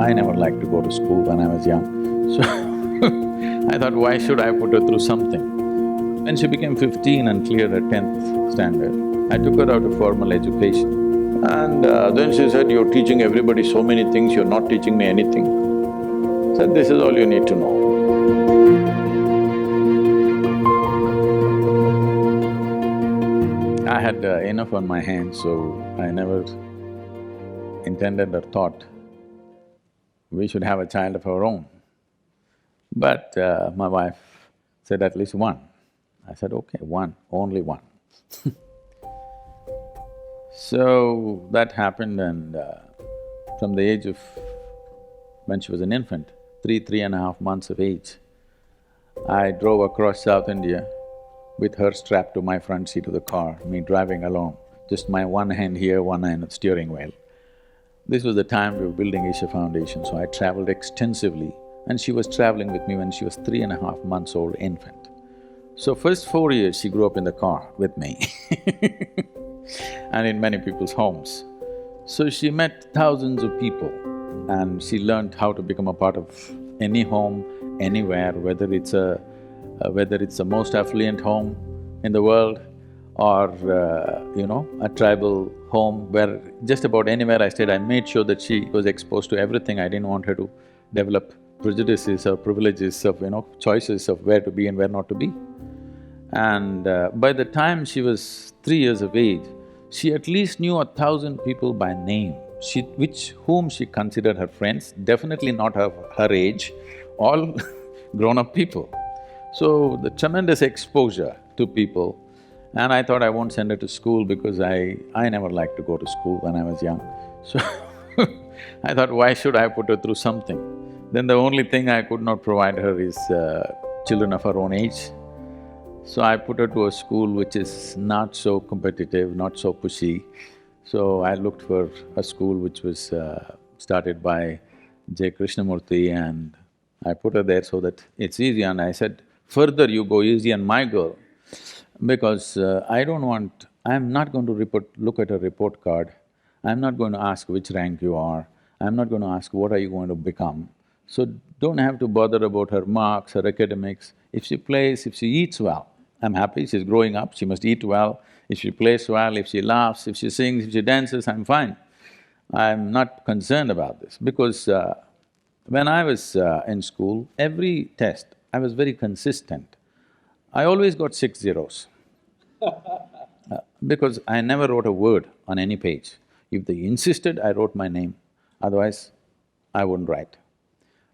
I never liked to go to school when I was young, so I thought, why should I put her through something? When she became 15 and cleared her 10th standard, I took her out of formal education. And then she said, "You're teaching everybody so many things, you're not teaching me anything." I said, "This is all you need to know." I had enough on my hands, so I never intended or thought we should have a child of our own. But my wife said at least one. I said, okay, one, only one. So that happened, and from the age of… when she was an infant, 3.5 months of age, I drove across South India with her strapped to my front seat of the car, me driving alone, just my one hand here, one hand on the steering wheel. This was the time we were building Isha Foundation, so I traveled extensively, and she was traveling with me when she was 3.5 months old infant. So first 4 years she grew up in the car with me and in many people's homes. So she met thousands of people and she learned how to become a part of any home, anywhere, whether it's the most affluent home in the world or, a tribal home where just about anywhere I stayed, I made sure that she was exposed to everything. I didn't want her to develop prejudices or privileges of, choices of where to be and where not to be. And by the time she was 3 years of age, she at least knew 1,000 people by name, whom she considered her friends, definitely not her age, all grown-up people. So the tremendous exposure to people, and I thought I won't send her to school because I never liked to go to school when I was young. So I thought, why should I put her through something? Then the only thing I could not provide her is children of her own age. So I put her to a school which is not so competitive, not so pushy. So I looked for a school which was started by J. Krishnamurti, and I put her there so that it's easy. And I said, further you go easy on my girl, because I'm not going to look at a report card. I'm not going to ask which rank you are. I'm not going to ask what are you going to become. So don't have to bother about her marks, her academics. If she plays, if she eats well, I'm happy, she's growing up, she must eat well. If she plays well, if she laughs, if she sings, if she dances, I'm fine. I'm not concerned about this because when I was in school, every test, I was very consistent. I always got 6 zeros because I never wrote a word on any page. If they insisted, I wrote my name, otherwise I wouldn't write.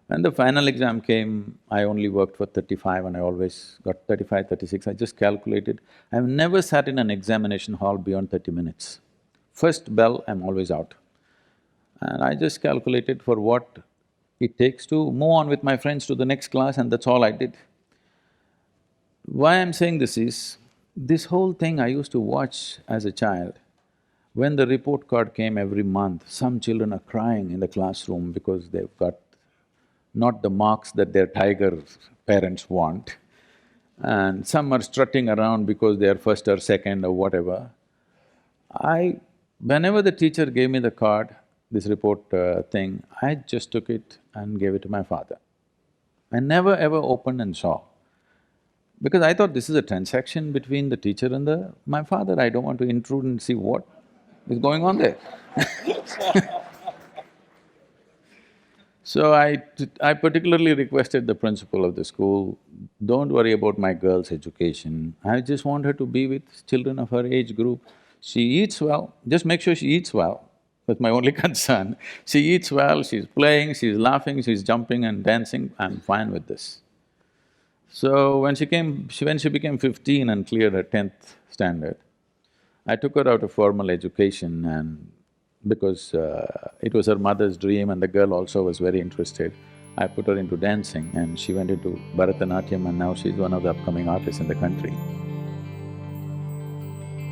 When the final exam came, I only worked for 35 and I always got 35, 36, I just calculated. I've never sat in an examination hall beyond 30 minutes. First bell, I'm always out. And I just calculated for what it takes to move on with my friends to the next class, and that's all I did. Why I'm saying this is, this whole thing I used to watch as a child. When the report card came every month, some children are crying in the classroom because they've got not the marks that their tiger parents want, and some are strutting around because they are first or second or whatever. Whenever the teacher gave me the card, this report thing, I just took it and gave it to my father. I never ever opened and saw, because I thought this is a transaction between the teacher and my father. I don't want to intrude and see what is going on there. So I particularly requested the principal of the school, don't worry about my girl's education, I just want her to be with children of her age group. She eats well, just make sure she eats well, that's my only concern. She eats well, she's playing, she's laughing, she's jumping and dancing, I'm fine with this. So when she became 15 and cleared her 10th standard, I took her out of formal education, and because it was her mother's dream and the girl also was very interested, I put her into dancing and she went into Bharatanatyam, and now she's one of the upcoming artists in the country.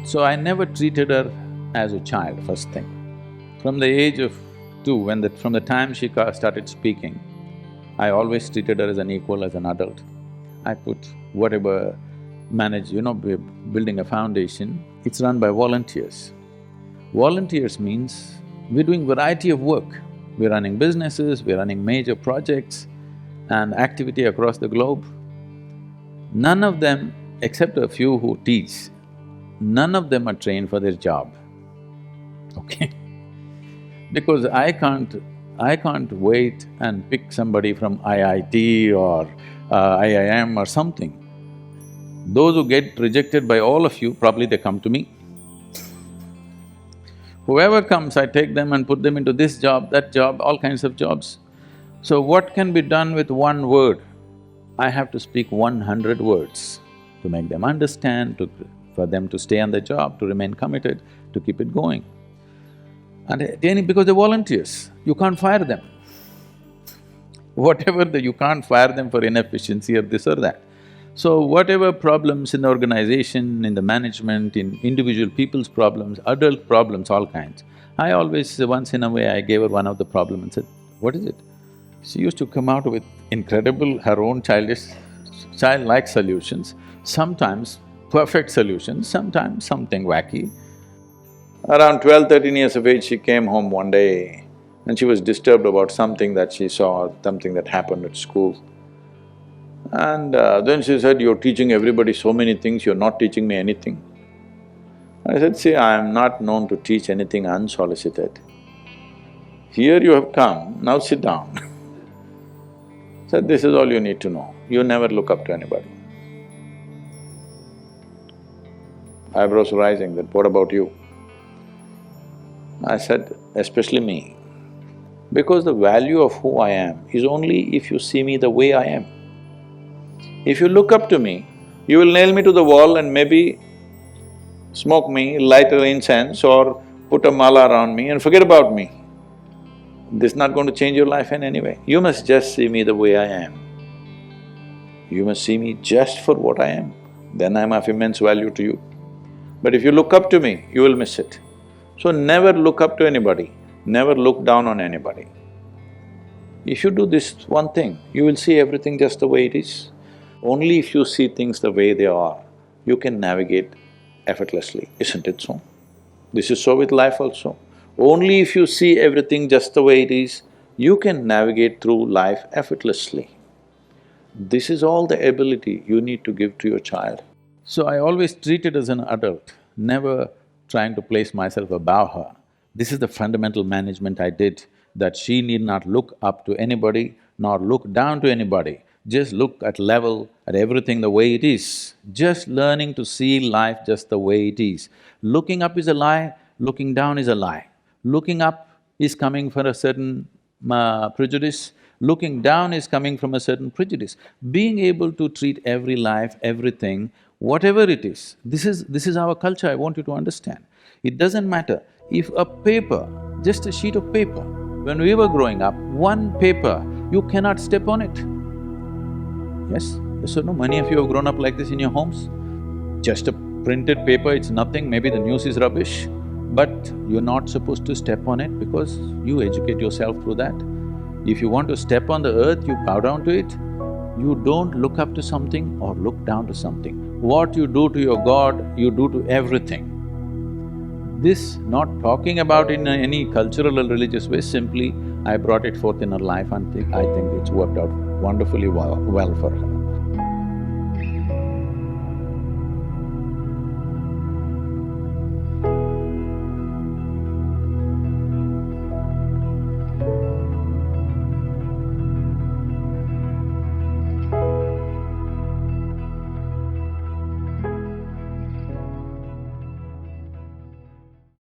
So I never treated her as a child, first thing. From the age of 2, from the time she started speaking, I always treated her as an equal, as an adult. I put whatever we're building a foundation, it's run by volunteers. Volunteers means we're doing variety of work. we're running businesses, we're running major projects and activity across the globe. None of them, except a few who teach, none of them are trained for their job, okay? Because I can't wait and pick somebody from IIT or IIM or something. Those who get rejected by all of you, probably they come to me. Whoever comes, I take them and put them into this job, that job, all kinds of jobs. So what can be done with one word? I have to speak 100 words to make them understand, for them to stay on the job, to remain committed, to keep it going. And because they're volunteers, you can't fire them. You can't fire them for inefficiency or this or that. So whatever problems in the organization, in the management, in individual people's problems, adult problems, all kinds, I always, once in a way, I gave her one of the problem and said, what is it? She used to come out with incredible, her own childlike solutions, sometimes perfect solutions, sometimes something wacky. Around 12, 13 years of age, she came home one day and she was disturbed about something that she saw, something that happened at school. And then she said, you're teaching everybody so many things, you're not teaching me anything. I said, see, I am not known to teach anything unsolicited. Here you have come, now sit down. Said, this is all you need to know, you never look up to anybody. Eyebrows rising, that what about you? I said, especially me, because the value of who I am is only if you see me the way I am. If you look up to me, you will nail me to the wall and maybe smoke me, light an incense or put a mala around me and forget about me. This is not going to change your life in any way. You must just see me the way I am. You must see me just for what I am, then I'm of immense value to you. But if you look up to me, you will miss it. So never look up to anybody, never look down on anybody. If you do this one thing, you will see everything just the way it is. Only if you see things the way they are, you can navigate effortlessly, isn't it so? This is so with life also. Only if you see everything just the way it is, you can navigate through life effortlessly. This is all the ability you need to give to your child. So I always treat it as an adult, never trying to place myself above her. This is the fundamental management I did, that she need not look up to anybody, nor look down to anybody. Just look at level, at everything the way it is. Just learning to see life just the way it is. Looking up is a lie, looking down is a lie. Looking up is coming from a certain prejudice, looking down is coming from a certain prejudice. Being able to treat every life, everything, whatever it is, this is our culture, I want you to understand. It doesn't matter if a paper, just a sheet of paper, when we were growing up, one paper, you cannot step on it. Yes? Yes or no? Many of you have grown up like this in your homes. Just a printed paper, it's nothing, maybe the news is rubbish, but you're not supposed to step on it because you educate yourself through that. If you want to step on the earth, you bow down to it. You don't look up to something or look down to something. What you do to your God, you do to everything. This, not talking about in any cultural or religious way, simply I brought it forth in her life and I think it's worked out wonderfully well for her.